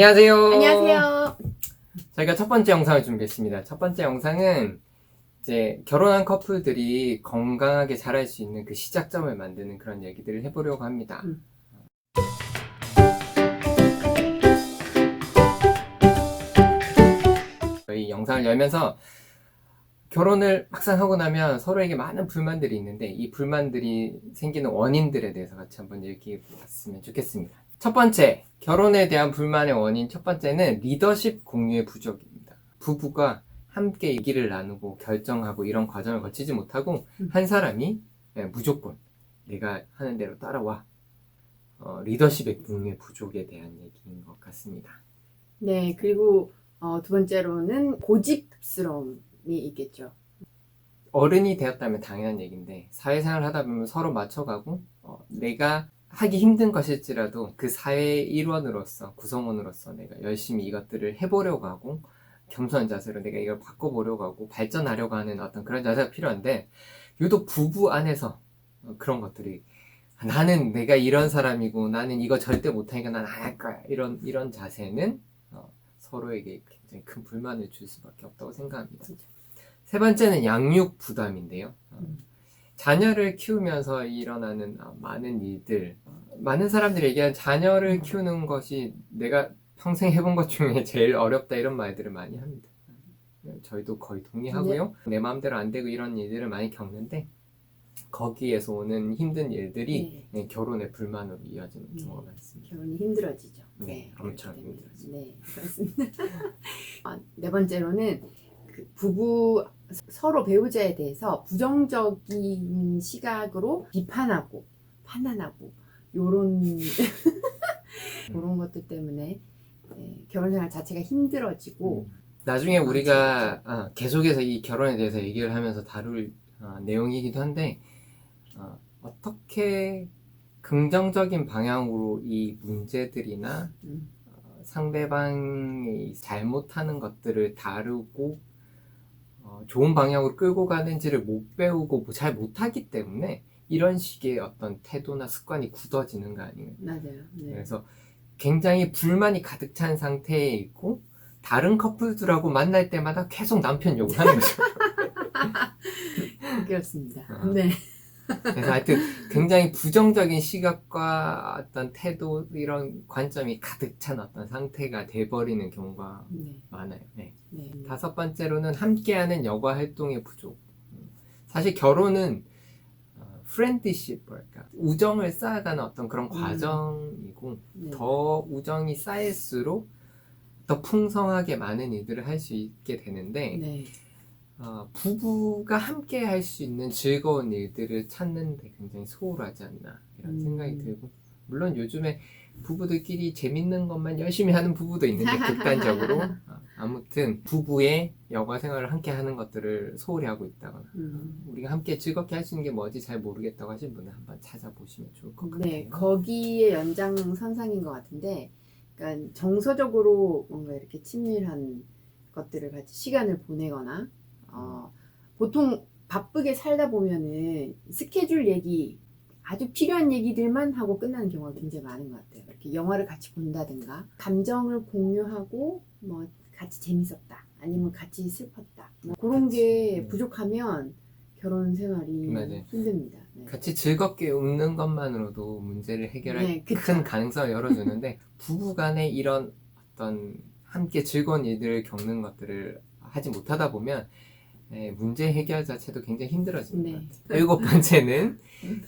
안녕하세요. 안녕하세요. 저희가 첫 번째 영상을 준비했습니다. 첫 번째 영상은 이제 결혼한 커플들이 건강하게 자랄 수 있는 그 시작점을 만드는 그런 얘기들을 해보려고 합니다. 저희 영상을 열면서 결혼을 막상 하고 나면 서로에게 많은 불만들이 있는데 이 불만들이 생기는 원인들에 대해서 같이 한번 얘기해 봤으면 좋겠습니다. 첫 번째, 결혼에 대한 불만의 원인 첫 번째는 리더십 공유의 부족입니다. 부부가 함께 얘기를 나누고 결정하고 이런 과정을 거치지 못하고 한 사람이 무조건 내가 하는 대로 따라와. 리더십의 공유의 부족에 대한 얘기인 것 같습니다. 네, 그리고 두 번째로는 고집스러움이 있겠죠. 어른이 되었다면 당연한 얘기인데 사회생활을 하다 보면 서로 맞춰가고 내가 하기 힘든 것일지라도 그 사회의 일원으로서 구성원으로서 내가 열심히 이것들을 해보려고 하고 겸손한 자세로 내가 이걸 바꿔보려고 하고 발전하려고 하는 어떤 그런 자세가 필요한데 유독 부부 안에서 그런 것들이 나는 내가 이런 사람이고 나는 이거 절대 못하니까 난 안 할 거야 이런 자세는 서로에게 굉장히 큰 불만을 줄 수밖에 없다고 생각합니다. 세 번째는 양육 부담인데요. 자녀를 키우면서 일어나는 많은 일들, 많은 사람들이 얘기하는 자녀를 키우는 것이 내가 평생 해본 것 중에 제일 어렵다 이런 말들을 많이 합니다. 저희도 거의 동의하고요. 내 마음대로 안 되고 이런 일들을 많이 겪는데 거기에서 오는 힘든 일들이 결혼의 불만으로 이어지는 경우가 많습니다. 결혼이 힘들어지죠. 네, 엄청 힘들어지죠. 네, 그렇습니다. 네 번째로는 부부 서로 배우자에 대해서 부정적인 시각으로 비판하고 판단하고 요런 그런 것들 때문에 결혼생활 자체가 힘들어지고 나중에 우리가 계속해서 이 결혼에 대해서 얘기를 하면서 다룰 내용이기도 한데 어떻게 긍정적인 방향으로 이 문제들이나 상대방이 잘못하는 것들을 다루고 좋은 방향으로 끌고 가는지를 못 배우고 잘 못하기 때문에 이런 식의 어떤 태도나 습관이 굳어지는 거 아니에요? 맞아요. 네. 그래서 굉장히 불만이 가득 찬 상태에 있고 다른 커플들하고 만날 때마다 계속 남편 욕을 하는 거죠. 그렇습니다. 네. 그래서 하여튼 굉장히 부정적인 시각과 어떤 태도 이런 관점이 가득 찬 어떤 상태가 돼버리는 경우가 많아요. 네. 다섯 번째로는 함께하는 여가 활동의 부족. 사실 결혼은 프렌드십, 뭐랄까 우정을 쌓아가는 어떤 그런 과정이고 더 우정이 쌓일수록 더 풍성하게 많은 일들을 할 수 있게 되는데 부부가 함께 할 수 있는 즐거운 일들을 찾는데 굉장히 소홀하지 않나 이런 생각이 들고 물론 요즘에 부부들끼리 재밌는 것만 열심히 하는 부부도 있는데 극단적으로 아무튼 부부의 여가 생활을 함께 하는 것들을 소홀히 하고 있다거나 우리가 함께 즐겁게 할 수 있는 게 뭐지 잘 모르겠다고 하신 분은 한번 찾아보시면 좋을 것 같아요. 네, 거기에 연장선상인 것 같은데 그러니까 정서적으로 뭔가 이렇게 친밀한 것들을 같이 시간을 보내거나 보통 바쁘게 살다 보면은 스케줄 얘기 아주 필요한 얘기들만 하고 끝나는 경우가 굉장히 많은 것 같아요. 이렇게 영화를 같이 본다든가 감정을 공유하고 뭐 같이 재밌었다 아니면 같이 슬펐다 뭐 그런 게 부족하면 결혼 생활이 힘듭니다. 네. 같이 즐겁게 웃는 것만으로도 문제를 해결할 큰 가능성을 열어주는데 부부간에 이런 어떤 함께 즐거운 일들을 겪는 것들을 하지 못하다 보면 문제 해결 자체도 굉장히 힘들어지는 것 같아요. 일곱 번째는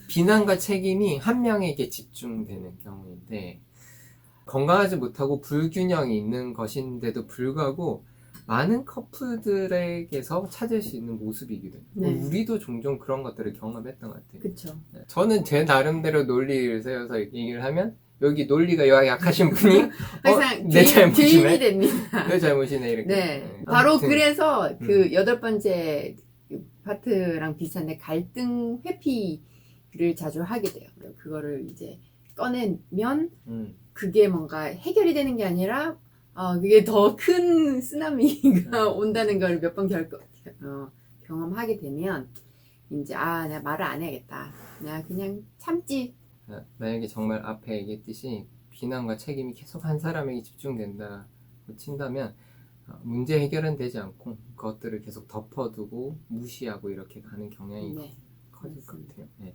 비난과 책임이 한 명에게 집중되는 경우인데 건강하지 못하고 불균형이 있는 것인데도 불구하고 많은 커플들에게서 찾을 수 있는 모습이기도 해요. 우리도 종종 그런 것들을 경험했던 것 같아요. 그쵸. 저는 제 나름대로 논리를 세워서 얘기를 하면 여기 논리가 약하신 분이 내 잘못이네. 죄인이 됩니다. 내 잘못이네 이렇게. 네. 바로 그래서 그 여덟 번째 파트랑 비슷한데 갈등 회피를 자주 하게 돼요. 그거를 이제 꺼내면 그게 뭔가 해결이 되는 게 아니라 그게 더 큰 쓰나미가 온다는 걸 몇 번 경험하게 되면 이제 내가 말을 안 해야겠다. 그냥 참지. 만약에 정말 앞에 얘기했듯이 비난과 책임이 계속 한 사람에게 집중된다고 친다면 문제 해결은 되지 않고 그것들을 계속 덮어두고 무시하고 이렇게 가는 경향이 네. 커질 것 맞습니다. 같아요. 네.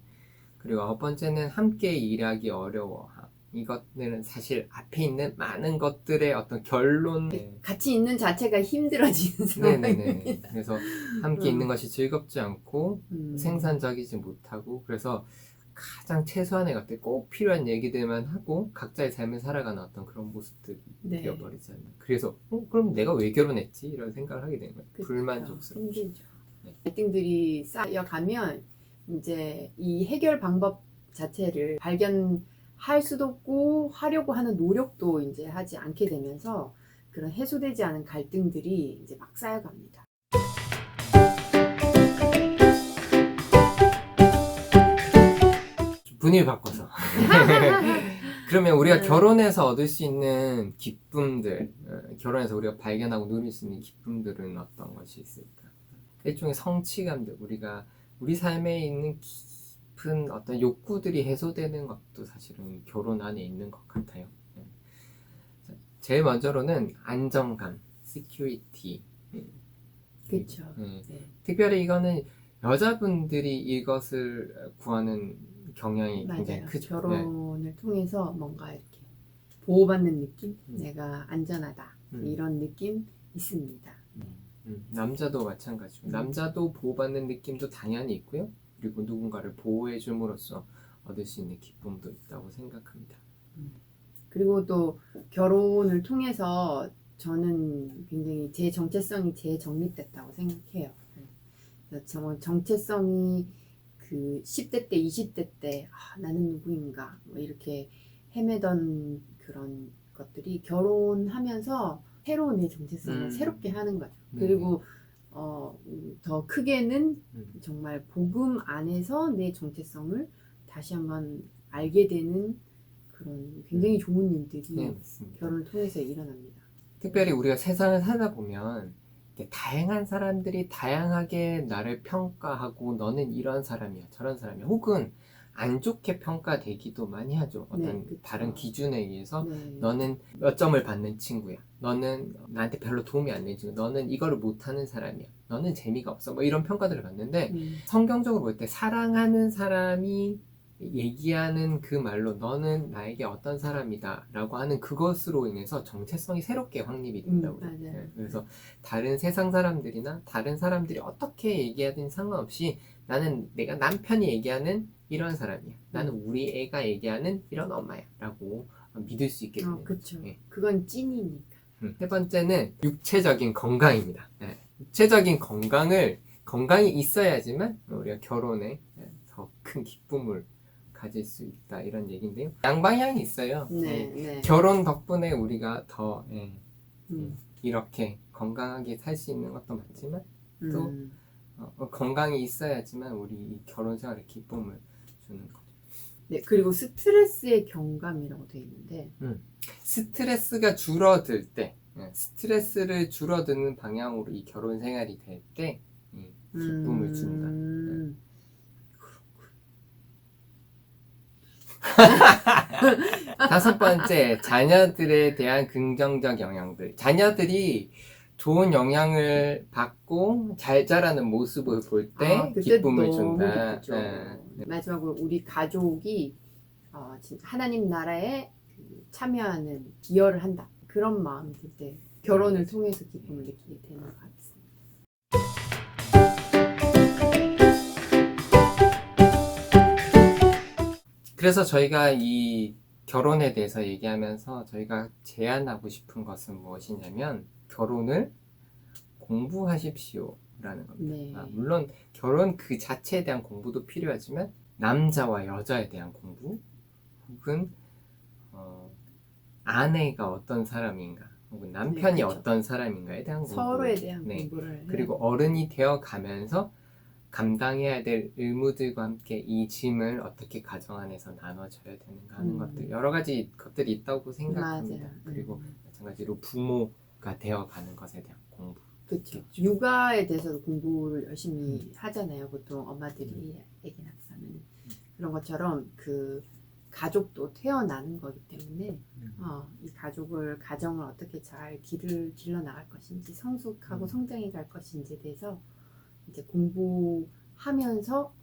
그리고 아홉 번째는 함께 일하기 어려워함. 이것들은 사실 앞에 있는 많은 것들의 어떤 결론. 같이 있는 자체가 힘들어지는 네네네. 상황입니다. 그래서 함께 있는 것이 즐겁지 않고 생산적이지 못하고 그래서 가장 최소한의 것들 꼭 필요한 얘기들만 하고 각자의 삶을 살아가는 어떤 그런 모습들이 네. 되어버리지 않나. 그래서 그럼 내가 왜 결혼했지? 이런 생각을 하게 되는 거예요. 그쵸. 불만족스럽고. 힘들죠. 네. 갈등들이 쌓여가면 이제 이 해결 방법 자체를 발견할 수도 없고 하려고 하는 노력도 이제 하지 않게 되면서 그런 해소되지 않은 갈등들이 이제 막 쌓여갑니다. 분위기 바꿔서. 그러면 우리가 네. 결혼해서 얻을 수 있는 기쁨들, 결혼해서 우리가 발견하고 누릴 수 있는 기쁨들은 어떤 것이 있을까? 일종의 성취감들, 우리가 우리 삶에 있는 깊은 어떤 욕구들이 해소되는 것도 사실은 결혼 안에 있는 것 같아요. 자, 제일 먼저로는 안정감, security. 그렇죠. 네. 네. 특별히 이거는 여자분들이 이것을 구하는 경향이 굉장히 맞아요. 크죠. 결혼을 통해서 뭔가 이렇게 보호받는 느낌, 음. 내가 안전하다 이런 느낌 있습니다. 남자도 마찬가지고 음. 남자도 보호받는 느낌도 당연히 있고요. 그리고 누군가를 보호해 줌으로써 얻을 수 있는 기쁨도 있다고 생각합니다. 그리고 또 결혼을 통해서 저는 굉장히 제 정체성이 재정립됐다고 생각해요. 그래서 정체성이 그 10대 때, 20대 때 나는 누구인가 뭐 이렇게 헤매던 그런 것들이 결혼하면서 새로운 내 정체성을 새롭게 하는 거죠. 그리고 더 크게는 정말 복음 안에서 내 정체성을 다시 한번 알게 되는 그런 굉장히 좋은 일들이 네, 맞습니다. 결혼을 통해서 일어납니다. 특별히 우리가 세상을 살다 보면 이렇게 다양한 사람들이 다양하게 나를 평가하고 너는 이런 사람이야 저런 사람이야 혹은 안 좋게 평가되기도 많이 하죠. 어떤 네, 그쵸. 다른 기준에 의해서 네. 너는 몇 점을 받는 친구야, 너는 나한테 별로 도움이 안 되는 친구, 너는 이거를 못하는 사람이야, 너는 재미가 없어, 뭐 이런 평가들을 받는데 성경적으로 볼 때 사랑하는 사람이 얘기하는 그 말로 너는 나에게 어떤 사람이다 라고 하는 그것으로 인해서 정체성이 새롭게 확립이 된다고 해요. 맞아요. 그래서 다른 세상 사람들이나 다른 사람들이 어떻게 얘기하든 상관없이 나는 내가 남편이 얘기하는 이런 사람이야, 나는 우리 애가 얘기하는 이런 엄마야 라고 믿을 수 있게 되는 그렇죠. 예. 그건 찐이니까. 세 번째는 육체적인 건강입니다. 예. 육체적인 건강이 있어야지만 우리가 결혼에 더 큰 기쁨을 가질 수 있다 이런 얘기인데요. 양방향이 있어요. 네, 예. 네. 결혼 덕분에 우리가 더 음, 이렇게 건강하게 살 수 있는 것도 맞지만 또 음. 건강이 있어야지만 우리 이 결혼 생활에 기쁨을 주는 거죠. 네, 그리고 스트레스의 경감이라고 되어 있는데, 스트레스가 줄어들 때, 스트레스를 줄어드는 방향으로 이 결혼 생활이 될 때 기쁨을 준다. 다섯 번째, 자녀들에 대한 긍정적 영향들. 자녀들이 좋은 영향을 받고 잘 자라는 모습을 볼 때 그때 기쁨을 너무 준다. 기쁘죠. 마지막으로 우리 가족이 진짜 하나님 나라에 참여하는 기여를 한다. 그런 마음이 들 때 결혼을 통해서 기쁨을 느끼게 되는 것 같습니다. 그래서 저희가 이 결혼에 대해서 얘기하면서 저희가 제안하고 싶은 것은 무엇이냐면 결혼을 공부하십시오 라는 겁니다. 네. 물론 결혼 그 자체에 대한 공부도 필요하지만 남자와 여자에 대한 공부 혹은 아내가 어떤 사람인가 혹은 남편이 네, 그렇죠. 어떤 사람인가에 대한 공부, 서로에 대한 공부를 그리고 해야 어른이 되어 가면서 감당해야 될 의무들과 함께 이 짐을 어떻게 가정 안에서 나눠줘야 되는가 하는 것들, 여러 가지 것들이 있다고 생각합니다. 맞아요. 그리고 마찬가지로 부모가 되어가는 것에 대한 공부. 그렇죠. 육아에 대해서도 공부를 열심히 하잖아요. 보통 엄마들이 아기 낳고 나면 그런 것처럼 그 가족도 태어나는 거기 때문에 이 가정을 어떻게 잘 길을 질러 나갈 것인지 성숙하고 성장해 갈 것인지에 대해서 이제 공부하면서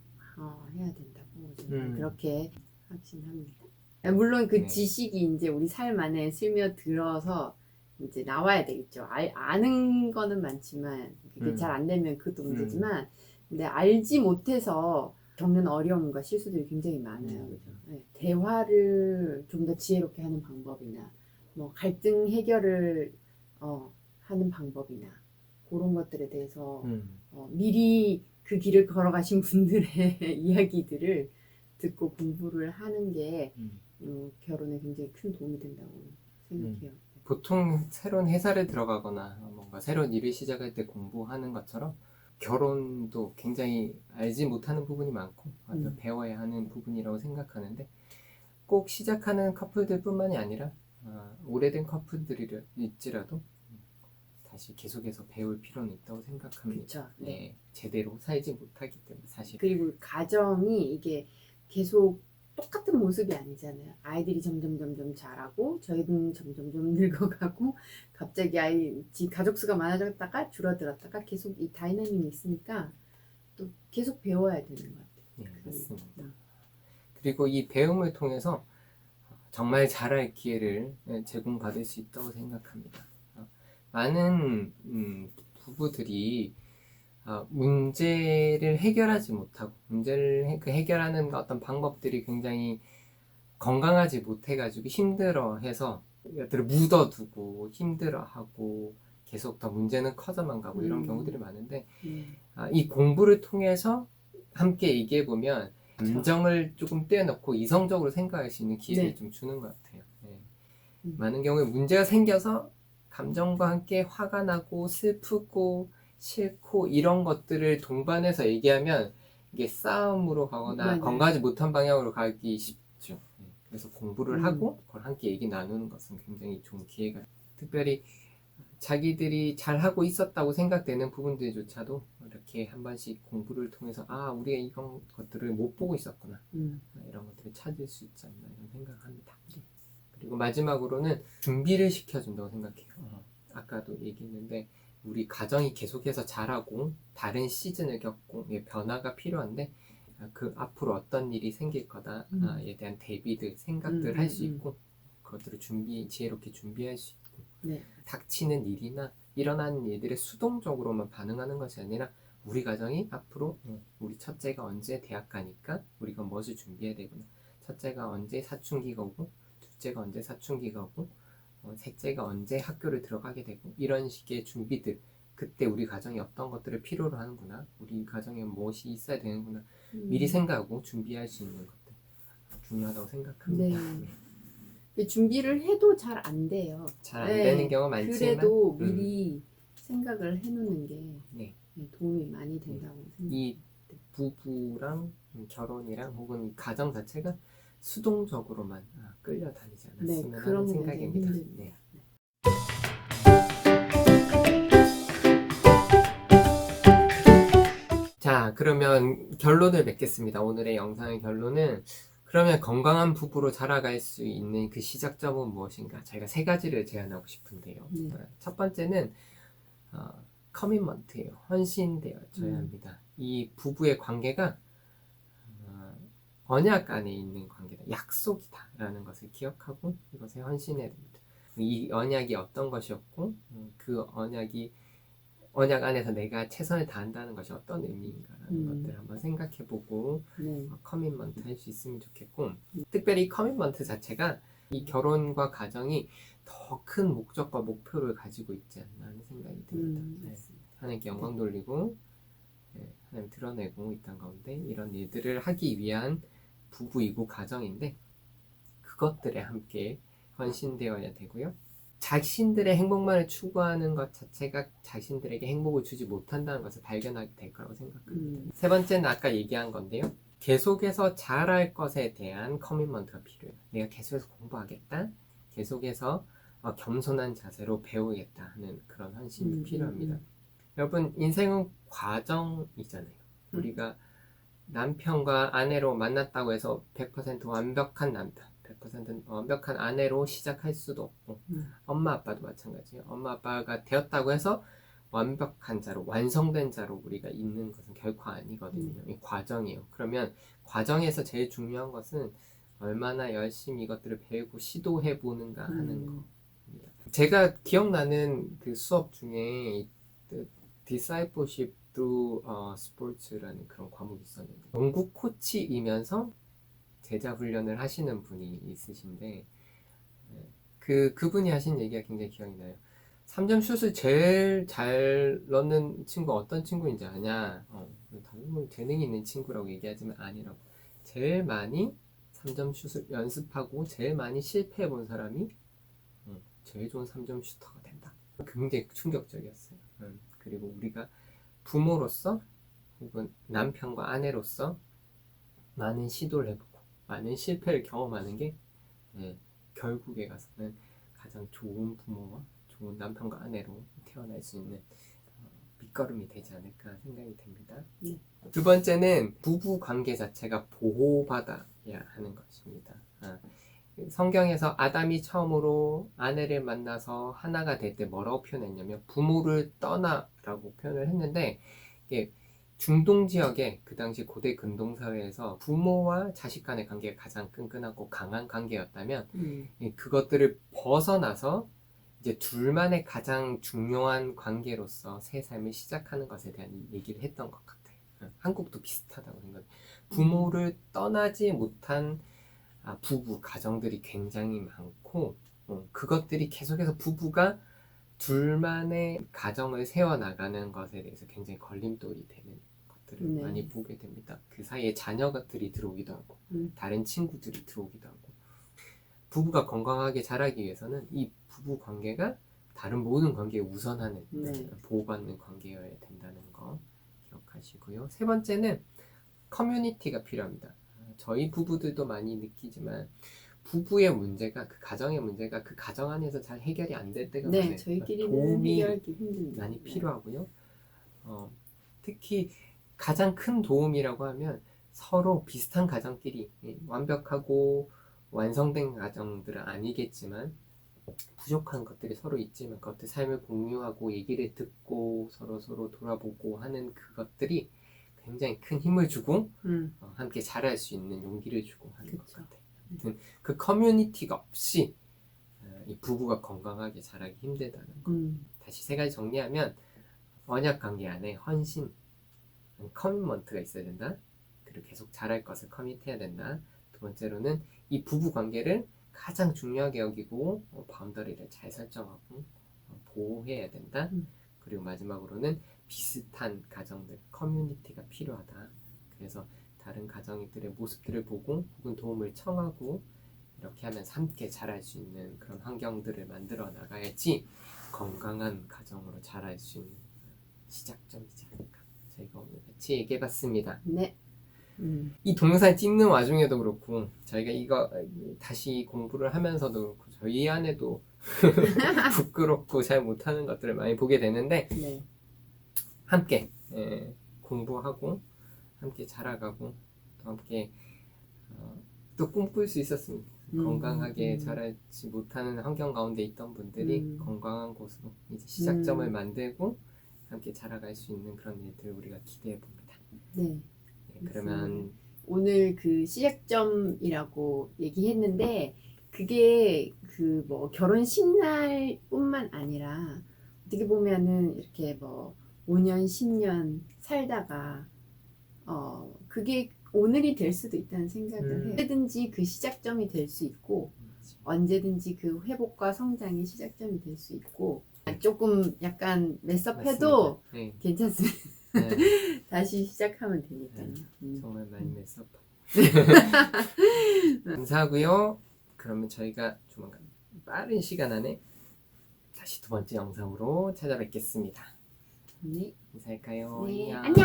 해야 된다고 저는 그렇게 확신합니다. 물론 그 네. 지식이 이제 우리 삶 안에 스며들어서 이제 나와야 되겠죠. 아는 거는 많지만 그게 잘 안 되면 그것도 문제지만 근데 알지 못해서 겪는 어려움과 실수들이 굉장히 많아요. 그죠? 네. 대화를 좀 더 지혜롭게 하는 방법이나 뭐 갈등 해결을 하는 방법이나 그런 것들에 대해서 미리 그 길을 걸어가신 분들의 이야기들을 듣고 공부를 하는 게 결혼에 굉장히 큰 도움이 된다고 생각해요. 보통 새로운 회사를 들어가거나 뭔가 새로운 일을 시작할 때 공부하는 것처럼 결혼도 굉장히 알지 못하는 부분이 많고 배워야 하는 부분이라고 생각하는데 꼭 시작하는 커플들 뿐만이 아니라 오래된 커플들일지라도 다시 계속해서 배울 필요는 있다고 생각합니다. 그쵸. 네, 제대로 살지 못하기 때문에 사실. 그리고 가정이 이게 계속 똑같은 모습이 아니잖아요. 아이들이 점점 자라고 저희는 점점 늙어가고 갑자기 가족 수가 많아졌다가 줄어들었다가 계속 이 다이나믹이 있으니까 또 계속 배워야 되는 것 같아요. 네, 맞습니다. 그리고 이 배움을 통해서 정말 잘할 기회를 제공받을 수 있다고 생각합니다. 많은 부부들이 문제를 해결하지 못하고 문제를 해결하는 어떤 방법들이 굉장히 건강하지 못해가지고 힘들어해서 이것들을 묻어두고 힘들어하고 계속 더 문제는 커져만 가고 이런 경우들이 많은데 이 공부를 통해서 함께 얘기해보면 감정을 조금 떼어놓고 이성적으로 생각할 수 있는 기회를 좀 주는 것 같아요. 네. 많은 경우에 문제가 생겨서 감정과 함께 화가 나고 슬프고 싫고 이런 것들을 동반해서 얘기하면 이게 싸움으로 가거나 건강하지 못한 방향으로 가기 쉽죠. 그래서 공부를 하고 그걸 함께 얘기 나누는 것은 굉장히 좋은 기회가 특별히 자기들이 잘하고 있었다고 생각되는 부분들조차도 이렇게 한 번씩 공부를 통해서 우리가 이런 것들을 못 보고 있었구나 이런 것들을 찾을 수 있지 않나 이런 생각을 합니다. 그리고 마지막으로는 준비를 시켜준다고 생각해요. 아까도 얘기했는데 우리 가정이 계속해서 자라고 다른 시즌을 겪고 변화가 필요한데 그 앞으로 어떤 일이 생길 거다에 대한 대비들 생각들 할 수 있고 그것들을 지혜롭게 준비할 수 있고 닥치는 일이나 일어나는 일들에 수동적으로만 반응하는 것이 아니라 우리 가정이 앞으로 우리 첫째가 언제 대학 가니까 우리가 무엇을 준비해야 되구나 첫째가 언제 사춘기가 오고 둘째가 언제 사춘기가 오고 셋째가 언제 학교를 들어가게 되고 이런 식의 준비들 그때 우리 가정이 어떤 것들을 필요로 하는구나 우리 가정에 무엇이 있어야 되는구나 미리 생각하고 준비할 수 있는 것들 중요하다고 생각합니다. 준비를 해도 잘 안 돼요. 잘 안 되는 경우 많지만 그래도 미리 생각을 해놓는 게 도움이 많이 된다고 생각합니다. 이 부부랑 결혼이랑 혹은 이 가정 자체가 수동적으로만 끌려다니지 않았으면 하는 생각입니다. 네. 자, 그러면 결론을 맺겠습니다. 오늘의 영상의 결론은 그러면 건강한 부부로 자라갈 수 있는 그 시작점은 무엇인가? 제가 3가지를 제안하고 싶은데요. 첫 번째는 커밋먼트예요. 헌신되어져야 합니다. 이 부부의 관계가 언약 안에 있는 관계다. 약속이다. 라는 것을 기억하고 이것에 헌신해야 됩니다. 이 언약이 어떤 것이었고 그 언약 안에서 내가 최선을 다한다는 것이 어떤 의미인가라는 것들을 한번 생각해보고 커밋먼트 할 수 있으면 좋겠고 특별히 커밋먼트 자체가 이 결혼과 가정이 더 큰 목적과 목표를 가지고 있지 않나 하는 생각이 듭니다. 하나님께 영광 돌리고 하나님 드러내고 이 땅 가운데 이런 일들을 하기 위한 부부이고 가정인데 그것들에 함께 헌신되어야 되고요. 자신들의 행복만을 추구하는 것 자체가 자신들에게 행복을 주지 못한다는 것을 발견하게 될 거라고 생각합니다. 세 번째는 아까 얘기한 건데요. 계속해서 잘할 것에 대한 커밋먼트가 필요해요. 내가 계속해서 공부하겠다. 계속해서 겸손한 자세로 배우겠다 하는 그런 헌신이 필요합니다. 여러분 인생은 과정이잖아요. 우리가 남편과 아내로 만났다고 해서 100% 완벽한 남편, 100% 완벽한 아내로 시작할 수도 없고, 엄마 아빠도 마찬가지예요. 엄마 아빠가 되었다고 해서 완벽한 자로, 완성된 자로 우리가 있는 것은 결코 아니거든요. 이 과정이에요. 그러면 과정에서 제일 중요한 것은 얼마나 열심히 이것들을 배우고 시도해 보는가 하는 겁니다. 제가 기억나는 그 수업 중에 Discipleship through Sports라는 그런 과목이 있었는데, 농구 코치이면서 제자 훈련을 하시는 분이 있으신데, 그분이 하신 얘기가 굉장히 기억이 나요. 3점 슛을 제일 잘 넣는 친구 어떤 친구인지 아냐? 당연히 재능이 있는 친구라고 얘기하지만 아니라고. 제일 많이 3점 슛을 연습하고 제일 많이 실패해 본 사람이 제일 좋은 3점 슈터가 된다. 굉장히 충격적이었어요. 그리고 우리가 부모로서 혹은 남편과 아내로서 많은 시도를 해보고 많은 실패를 경험하는 게 결국에 가서는 가장 좋은 부모와 좋은 남편과 아내로 태어날 수 있는 밑거름이 되지 않을까 생각이 됩니다. 두 번째는 부부 관계 자체가 보호받아야 하는 것입니다. 성경에서 아담이 처음으로 아내를 만나서 하나가 될 때 뭐라고 표현했냐면 부모를 떠나라고 표현을 했는데, 이게 중동 지역의 그 당시 고대 근동사회에서 부모와 자식 간의 관계가 가장 끈끈하고 강한 관계였다면 그것들을 벗어나서 이제 둘만의 가장 중요한 관계로서 새 삶을 시작하는 것에 대한 얘기를 했던 것 같아요. 한국도 비슷하다고 생각해요. 부모를 떠나지 못한 부부, 가정들이 굉장히 많고, 그것들이 계속해서 부부가 둘만의 가정을 세워나가는 것에 대해서 굉장히 걸림돌이 되는 것들을 많이 보게 됩니다. 그 사이에 자녀들이 들어오기도 하고, 다른 친구들이 들어오기도 하고, 부부가 건강하게 자라기 위해서는 이 부부 관계가 다른 모든 관계에 우선하는, 보호받는 관계여야 된다는 거 기억하시고요. 세 번째는 커뮤니티가 필요합니다. 저희 부부들도 많이 느끼지만 부부의 문제가, 그 가정의 문제가 그 가정 안에서 잘 해결이 안 될 때가 많아요. 저희끼리는 도움이 해결하기 힘듭니다. 많이 필요하고요. 특히 가장 큰 도움이라고 하면 서로 비슷한 가정끼리, 완벽하고 완성된 가정들은 아니겠지만 부족한 것들이 서로 있지만 그것들 삶을 공유하고 얘기를 듣고 서로 돌아보고 하는 그것들이 굉장히 큰 힘을 주고 함께 자랄 수 있는 용기를 주고 하는 것 같아요. 아무튼 그 커뮤니티가 없이 이 부부가 건강하게 자라기 힘들다는 거. 다시 세 가지 정리하면 언약 관계 안에 헌신, 커미먼트가 있어야 된다. 그리고 계속 자랄 것을 커밋해야 된다. 두 번째로는 이 부부 관계를 가장 중요하게 여기고 바운더리를 잘 설정하고 보호해야 된다. 그리고 마지막으로는 비슷한 가정들, 커뮤니티가 필요하다. 그래서 다른 가정들의 모습들을 보고 혹은 도움을 청하고 이렇게 하면서 함께 자랄 수 있는 그런 환경들을 만들어 나가야지 건강한 가정으로 자랄 수 있는 시작점이지 않을까. 저희가 오늘 같이 얘기해봤습니다. 이 동영상 찍는 와중에도 그렇고 저희가 이거 다시 공부를 하면서도 그렇고 저희 안에도 부끄럽고 잘 못하는 것들을 많이 보게 되는데 함께 공부하고 함께 자라가고 또 함께 또 꿈꿀 수 있었습니다. 건강하게 자라지 못하는 환경 가운데 있던 분들이 건강한 곳으로 이제 시작점을 만들고 함께 자라갈 수 있는 그런 일들을 우리가 기대해 봅니다. 그러면 오늘 그 시작점이라고 얘기했는데 그게 그 뭐 결혼식 날뿐만 아니라 어떻게 보면은 이렇게 뭐 5년, 10년 살다가 그게 오늘이 될 수도 있다는 생각을 해요. 언제든지 그 시작점이 될 수 있고 언제든지 그 회복과 성장의 시작점이 될 수 있고 조금 약간 메스업해도 괜찮습니다. 다시 시작하면 되니까요. 정말 많이 메스업. 감사하고요. 그러면 저희가 조만간 빠른 시간 안에 다시 두 번째 영상으로 찾아뵙겠습니다. 인사할까요? 안녕.